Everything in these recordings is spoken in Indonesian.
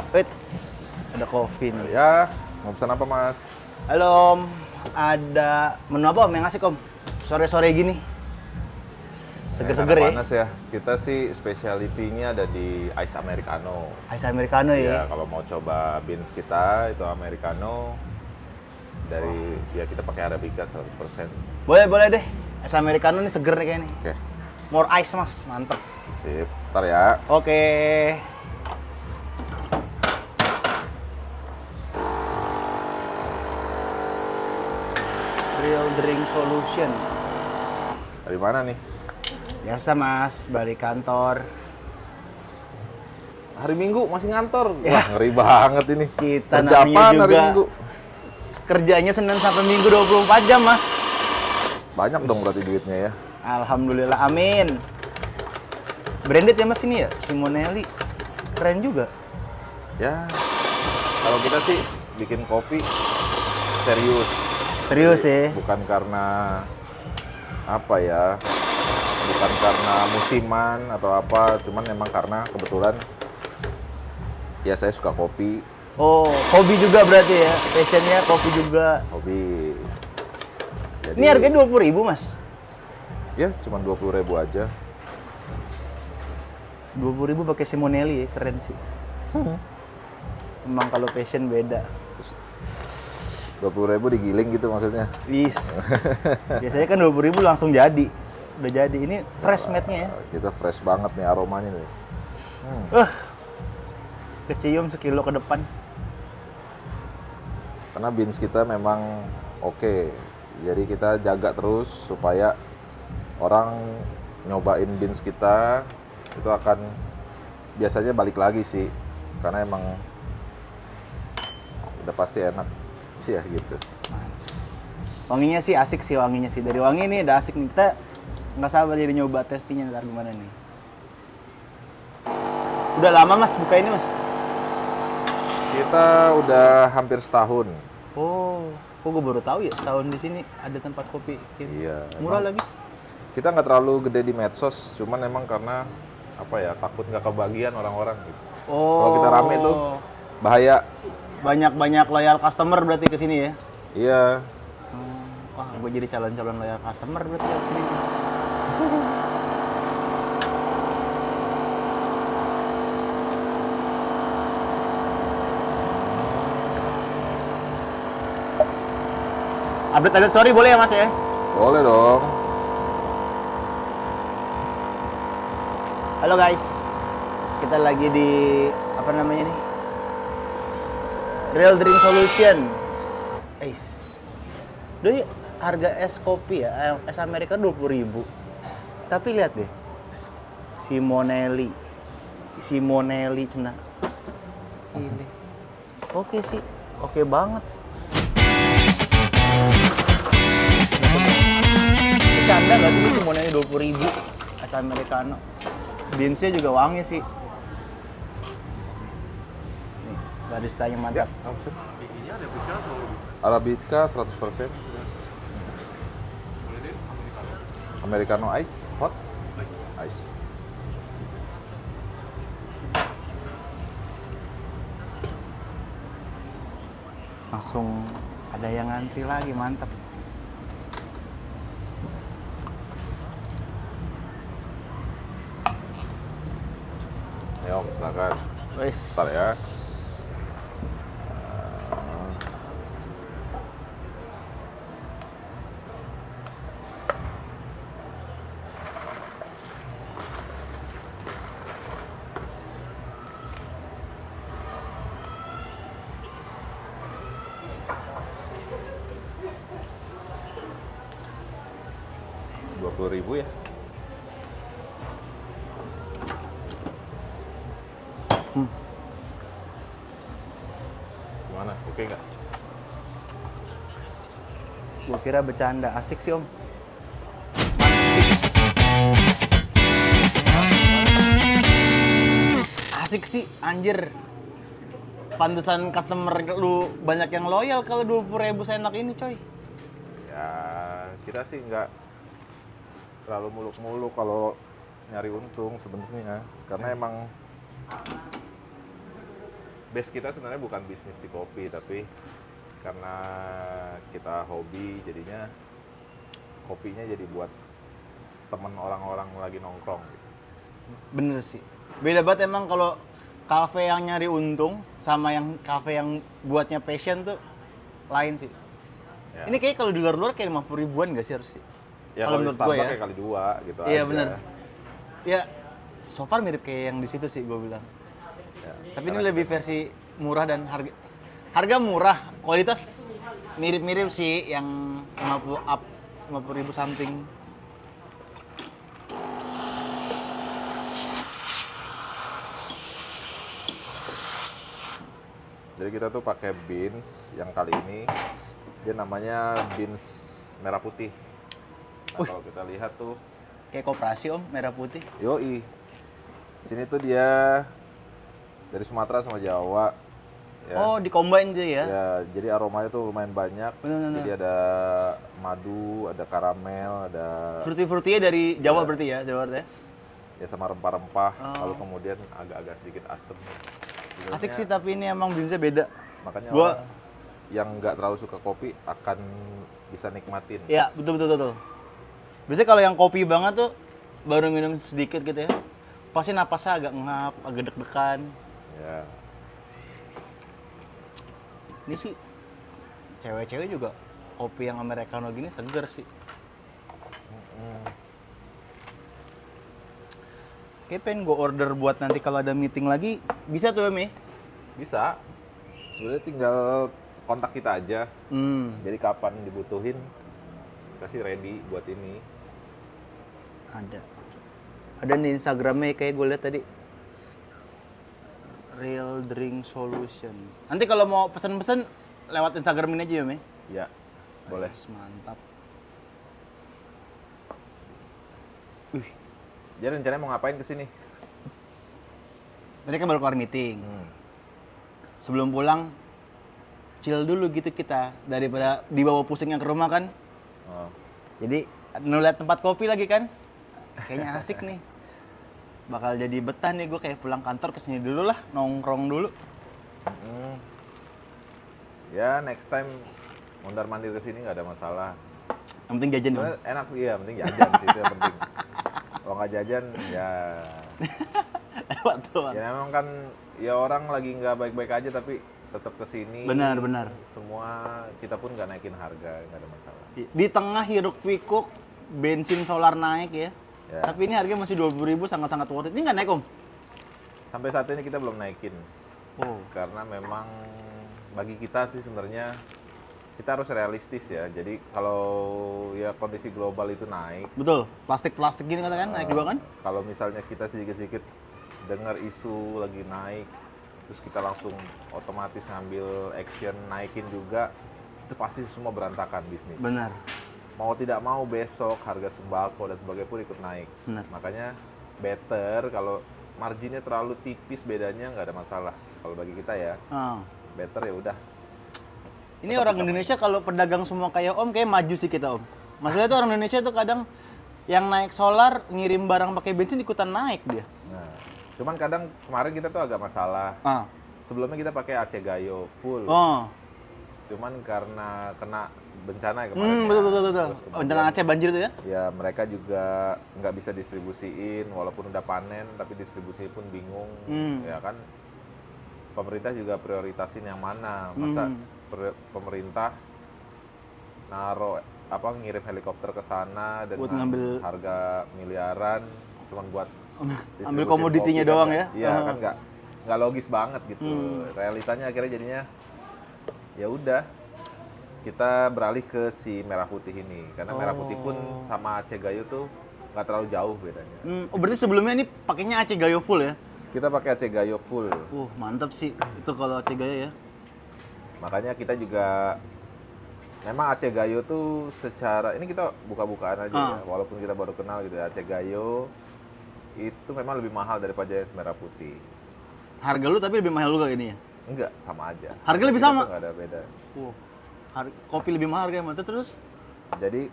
Ada kopi nih. Ya, mau pesan apa Mas? Halo Om, ada menu apa Om yang asik Om? Sore-sore gini. Seger-seger ya? Panas ya. Kita sih speciality-nya ada di Ice Americano. Ice Americano Ya, ya? kalau mau coba beans kita itu Americano dari ya kita pakai Arabica 100%. Boleh deh. Ice Americano nih seger nih kayaknya. Oke, More ice Mas, mantep. sip. Ntar ya. Oke. Real Drink Solution. Dari mana nih? Biasa Mas, balik kantor. Hari Minggu masih ngantor. Ya. Wah, ngeri banget ini. Kita Kerja namanya apaan hari juga Minggu? kerjanya Senin sampai Minggu 24 jam Mas. Banyak dong berarti duitnya ya. Alhamdulillah, amin. Branded ya Mas ini ya, Simonelli. Keren juga. Ya, kalau kita sih bikin kopi serius. Serius ya. Bukan karena apa ya, bukan karena musiman atau apa, cuman emang karena kebetulan ya saya suka kopi, Oh, hobi juga berarti ya. Passionnya kopi juga. hobi. Jadi, Ini harganya 20.000 Mas. ya cuman 20.000 aja. 20.000 pakai Simonelli ya, keren sih. Emang kalau passion beda. 20.000 digiling gitu maksudnya. Wis. Biasanya kan 20.000 langsung jadi. Udah jadi. Ini fresh made-nya ya. Kita fresh banget nih aromanya nih. Kecium sekilo ke depan. Karena beans kita memang oke. Jadi kita jaga terus supaya orang nyobain beans kita itu akan biasanya balik lagi sih. Karena emang udah pasti enak sih ya gitu. Wanginya sih asik sih wanginya sih. Dari wangi ini udah asik nih. Kita nggak sabar jadi nyoba testingnya ntar gimana nih. Udah lama Mas buka ini Mas? Kita udah hampir setahun. Oh, kok gue baru tahu ya setahun di sini ada tempat kopi. Iya. Murah emang lagi. Kita nggak terlalu gede di medsos, cuman emang karena apa ya takut nggak kebagian orang-orang gitu. Oh. Kalau kita rame tuh bahaya. Banyak-banyak loyal customer berarti ke sini ya. Iya. Wah, gue jadi calon-calon loyal customer berarti ya sini. Update sorry boleh ya Mas ya? Boleh dong. Halo guys, kita lagi di apa namanya nih? Real Drink Solution. Doi harga es kopi ya, es Amerika 20.000. Tapi lihat deh, Simonelli cenah. Ini, oke sih, oke banget. Bercanda nggak sih Simonelli 20.000 es Americano? Beansnya juga wangi sih. Nih, baristanya mantap. Arabica 100%. Americano ice, hot? Ice. Langsung ada yang ngantri lagi, mantap. Ayo, silakan. Wes. Ntar ya. Rp20.000 ya. Gimana? Oke nggak? Gua kira bercanda, asik sih Om. Mantap sih. Asik sih, anjir. Pantesan customer lu banyak yang loyal kalau 20.000 seenak ini coy. Ya, kita sih nggak terlalu muluk-muluk kalau nyari untung sebenarnya. Karena emang base kita sebenarnya bukan bisnis di kopi, tapi karena kita hobi jadinya kopinya jadi buat temen orang-orang lagi nongkrong gitu. Bener sih. Beda banget emang kalau kafe yang nyari untung sama yang kafe yang buatnya passion tuh lain sih. Ya. Ini kayak kalau di luar-luar kayak 50 ribuan gak sih harus sih? Ya kalau kalau di menurut gue Starbucks ya. kayak kali 2 gitu Iya aja. bener. Ya, so far mirip kayak yang di situ sih gue bilang. Ya, Tapi ini karena lebih versi murah dan harga murah, kualitas mirip-mirip sih yang 50 up, 50 ribu something. Jadi kita tuh pakai beans yang kali ini dia namanya beans merah putih. Nah, kalau kita lihat tuh, Kayak koperasi om, merah putih. yoi. Sini tuh dia dari Sumatera sama Jawa. Ya. Oh, di-combine tuh ya? Ya, jadi aromanya tuh lumayan banyak. Bener-bener. Jadi ada madu, ada karamel, ada Fruity-fruitynya dari Jawa berarti ya, Jawa berarti ya? ya sama rempah-rempah. Oh. Lalu kemudian agak-agak sedikit asem. Asik sih, tapi ini emang beansnya beda. Makanya Gua- orang yang nggak terlalu suka kopi akan bisa nikmatin. Ya, betul. Biasanya kalau yang kopi banget tuh, baru minum sedikit gitu ya, pasti napasnya agak ngap, agak deg-degan. Ya. Ini sih, cewek-cewek juga kopi yang americano gini seger sih. Kayak pengen gue order buat nanti kalau ada meeting lagi, bisa tuh Mi? Bisa. Sebenarnya tinggal kontak kita aja. Jadi kapan dibutuhin, kasih ready buat ini. Ada nih Instagramnya kayak gue lihat tadi. Real Drink Solution. Nanti kalau mau pesan-pesan lewat Instagram ini aja ya Mi? Ya, boleh. Yes, mantap. Jadi rencananya mau ngapain ke sini? Tadi kan baru keluar meeting. Sebelum pulang, chill dulu gitu kita. Daripada dibawa pusingnya ke rumah kan. Oh. Jadi, ngeliat tempat kopi lagi kan. Kayaknya asik nih. Bakal jadi betah nih gue kayak pulang kantor kesini dulu lah. Nongkrong dulu. Ya, next time mondar-mandir ke sini nggak ada masalah. Yang penting jajan dong. Sebenarnya enak, iya, penting jajan sih, itu yang penting. Kalau nggak jajan, ya Lewat doang. ya memang kan ya orang lagi nggak baik-baik aja tapi tetap kesini. Benar. Semua kita pun nggak naikin harga, nggak ada masalah. Di tengah hiruk pikuk bensin solar naik ya. Ya. Tapi ini harganya masih 20.000 sangat-sangat worth it. Ini nggak naik om? Sampai saat ini kita belum naikin Oh. karena memang bagi kita sih sebenarnya kita harus realistis ya. Jadi kalau ya kondisi global itu naik, Betul. Plastik gini katakan naik juga kan? kalau misalnya kita sedikit-sedikit dengar isu lagi naik, terus kita langsung otomatis ngambil action naikin juga, itu pasti semua berantakan bisnis. Benar. Mau tidak mau besok harga sembako dan sebagainya pun ikut naik. Benar. Makanya better kalau marginnya terlalu tipis bedanya nggak ada masalah. Kalau bagi kita ya, Ah. better ya udah. Ini orang Indonesia kalau pedagang semua kayak om kayak maju sih kita om. Maksudnya tuh orang Indonesia tuh kadang yang naik solar ngirim barang pakai bensin ikutan naik dia. Nah, cuman kadang kemarin kita tuh agak masalah. Ah. Sebelumnya kita pakai Aceh Gayo full. Oh. Cuman karena kena bencana ya kemarin. Betul. Terus kemudian, Bencana Aceh banjir tuh ya? ya mereka juga nggak bisa distribusiin walaupun udah panen tapi distribusi pun bingung. Ya kan pemerintah juga prioritasin yang mana. Masa pemerintah ngirim helikopter ke sana dengan ngambil- harga miliaran cuman buat ambil distribusi komoditinya kopi doang kan ya? Iya kan nggak logis banget gitu. Realitanya akhirnya jadinya ya udah kita beralih ke si merah putih ini karena merah putih pun sama Aceh Gayo tuh nggak terlalu jauh bedanya. Oh berarti sebelumnya ini pakainya Aceh Gayo full ya? Kita pakai Aceh Gayo full. Mantap sih itu kalau Aceh Gayo ya. Makanya kita juga memang Aceh Gayo tuh secara ini kita buka-bukaan aja ya, walaupun kita baru kenal gitu ya. Aceh Gayo itu memang lebih mahal daripada yang merah putih. Harga lu tapi lebih mahal juga ini ya? Enggak, sama aja. Harga lebih Kita sama? tuh nggak ada beda. Kopi lebih mahal harganya terus? Jadi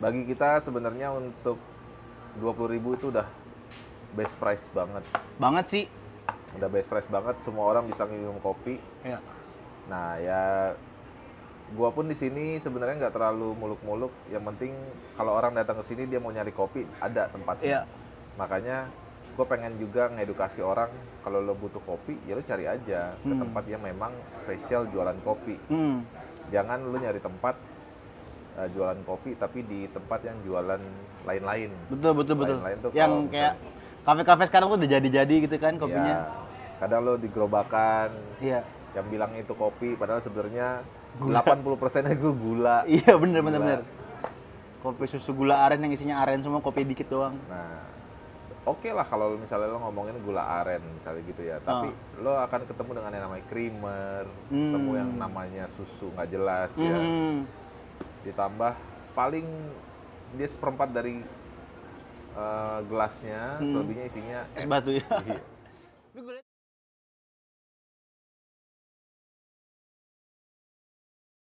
bagi kita sebenarnya untuk 20.000 itu udah best price banget. Banget sih. Udah best price banget, semua orang bisa minum kopi. Iya. Nah ya, gua pun di sini sebenarnya nggak terlalu muluk-muluk. Yang penting kalau orang datang ke sini dia mau nyari kopi, ada tempatnya. Iya. Makanya gue pengen juga ngedukasi orang, kalau lo butuh kopi, ya lo cari aja ke tempat yang memang spesial jualan kopi. Jangan lo nyari tempat jualan kopi tapi di tempat yang jualan lain-lain. Betul. Lain-lain tuh Yang kalau kayak kafe-kafe sekarang tuh udah jadi-jadi gitu kan kopinya. Ya, kadang lo di gerobakan Iya. yang bilang itu kopi, padahal sebenarnya 80% itu gula. Iya, bener. Gula. Kopi susu gula aren yang isinya aren semua, kopi dikit doang. Nah, oke lah kalau misalnya lo ngomongin gula aren misalnya gitu ya. Tapi lo akan ketemu dengan yang namanya creamer, ketemu yang namanya susu nggak jelas ya. Ditambah paling dia seperempat dari gelasnya, selebihnya isinya Es batu ya. Iya. Tapi gue liat